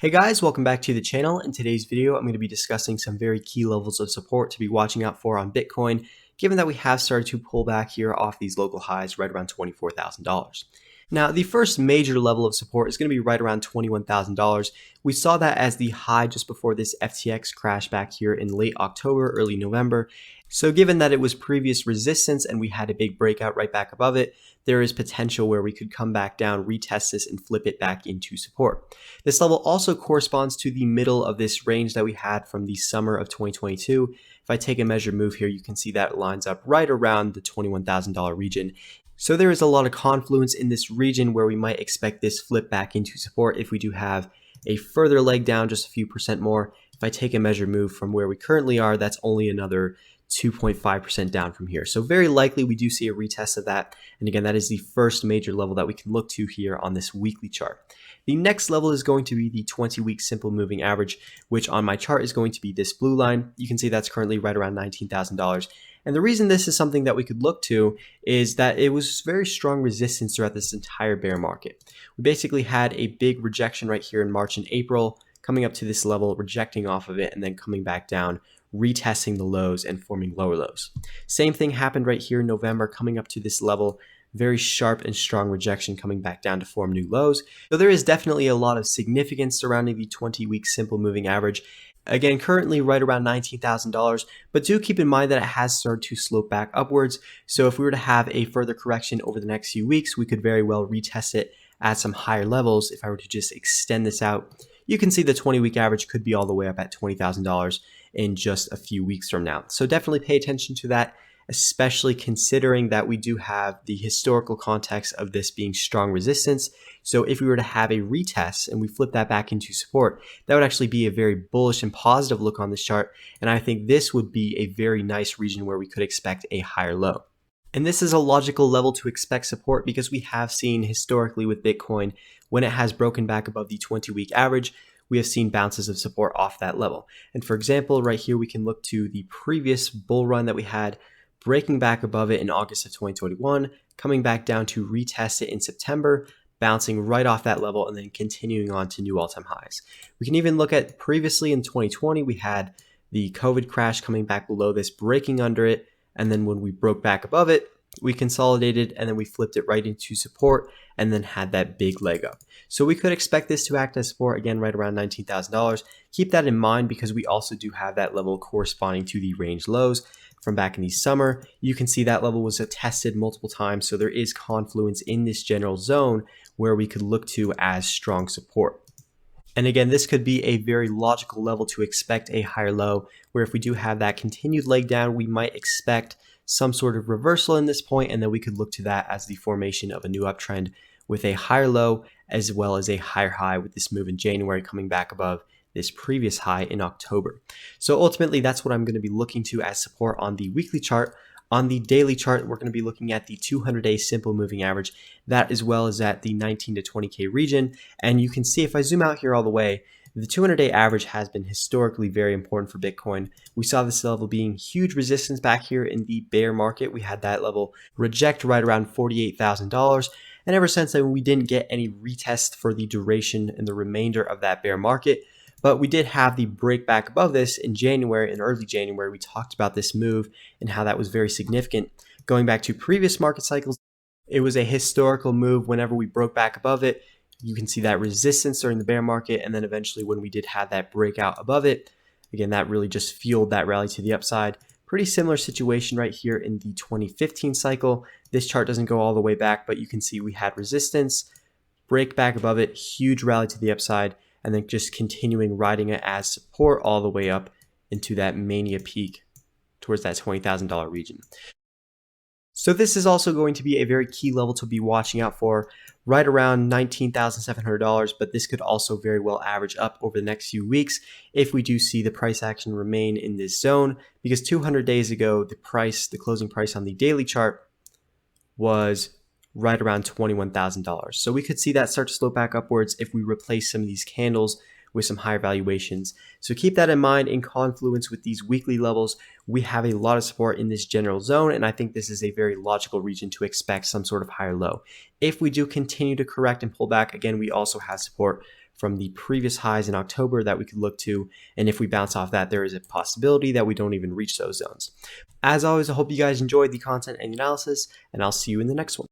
Hey guys, welcome back to the channel. In today's video, I'm going to be discussing some very key levels of support to be watching out for on Bitcoin, given that we have started to pull back here off these local highs right around $24,000. Now, the first major level of support is going to be right around $21,000. We saw that as the high just before this FTX crash back here in late October, early November. So given that it was previous resistance and we had a big breakout right back above it, there is potential where we could come back down, retest this, and flip it back into support. This level also corresponds to the middle of this range that we had from the summer of 2022. If I take a measured move here, you can see that it lines up right around the $21,000 region. So there is a lot of confluence in this region where we might expect this flip back into support if we do have a further leg down, just a few percent more. If I take a measured move from where we currently are, that's only another 2.5% down from here. So very likely we do see a retest of that. And again, that is the first major level that we can look to here on this weekly chart. The next level is going to be the 20-week simple moving average, which on my chart is going to be this blue line. You can see that's currently right around $19,000. And the reason this is something that we could look to is that it was very strong resistance throughout this entire bear market. We basically had a big rejection right here in March and April, coming up to this level, rejecting off of it, and then coming back down, retesting the lows and forming lower lows. Same thing happened right here in November, coming up to this level, very sharp and strong rejection coming back down to form new lows. So there is definitely a lot of significance surrounding the 20-week simple moving average. Again, currently right around $19,000, but do keep in mind that it has started to slope back upwards. So if we were to have a further correction over the next few weeks, we could very well retest it at some higher levels. If I were to just extend this out, you can see the 20-week average could be all the way up at $20,000 in just a few weeks from now. So definitely pay attention to that, especially considering that we do have the historical context of this being strong resistance. So if we were to have a retest and we flip that back into support, that would actually be a very bullish and positive look on this chart. And I think this would be a very nice region where we could expect a higher low. And this is a logical level to expect support because we have seen historically with Bitcoin, when it has broken back above the 20-week average, we have seen bounces of support off that level. And for example, right here, we can look to the previous bull run that we had, breaking back above it in August of 2021, coming back down to retest it in September, bouncing right off that level, and then continuing on to new all-time highs. We can even look at previously in 2020, we had the COVID crash coming back below this, breaking under it, and then when we broke back above it, we consolidated and then we flipped it right into support and then had that big leg up. So we could expect this to act as support again right around $19,000. Keep that in mind because we also do have that level corresponding to the range lows from back in the summer. You can see that level was tested multiple times. So there is confluence in this general zone where we could look to as strong support. And again, this could be a very logical level to expect a higher low, where if we do have that continued leg down, we might expect some sort of reversal in this point, and then we could look to that as the formation of a new uptrend with a higher low as well as a higher high with this move in January coming back above this previous high in October. So ultimately, that's what I'm going to be looking to as support on the weekly chart. On the daily chart, we're going to be looking at the 200-day simple moving average, that as well as at the 19 to 20K region. And you can see if I zoom out here all the way, the 200-day average has been historically very important for Bitcoin. We saw this level being huge resistance back here in the bear market. We had that level reject right around $48,000. And ever since then, we didn't get any retest for the duration and the remainder of that bear market. But we did have the break back above this in January, in early January. We talked about this move and how that was very significant. Going back to previous market cycles, it was a historical move whenever we broke back above it. You can see that resistance during the bear market, and then eventually when we did have that breakout above it, again, that really just fueled that rally to the upside. Pretty similar situation right here in the 2015 cycle. This chart doesn't go all the way back, but you can see we had resistance, break back above it, huge rally to the upside, and then just continuing riding it as support all the way up into that mania peak towards that $20,000 region. So this is also going to be a very key level to be watching out for, right around $19,700, but this could also very well average up over the next few weeks if we do see the price action remain in this zone, because 200 days ago, the closing price on the daily chart was right around $21,000. So we could see that start to slope back upwards if we replace some of these candles with some higher valuations. So keep that in mind. In confluence with these weekly levels, we have a lot of support in this general zone, and I think this is a very logical region to expect some sort of higher low. If we do continue to correct and pull back, again, we also have support from the previous highs in October that we could look to. And if we bounce off that, there is a possibility that we don't even reach those zones. As always, I hope you guys enjoyed the content and analysis, and I'll see you in the next one.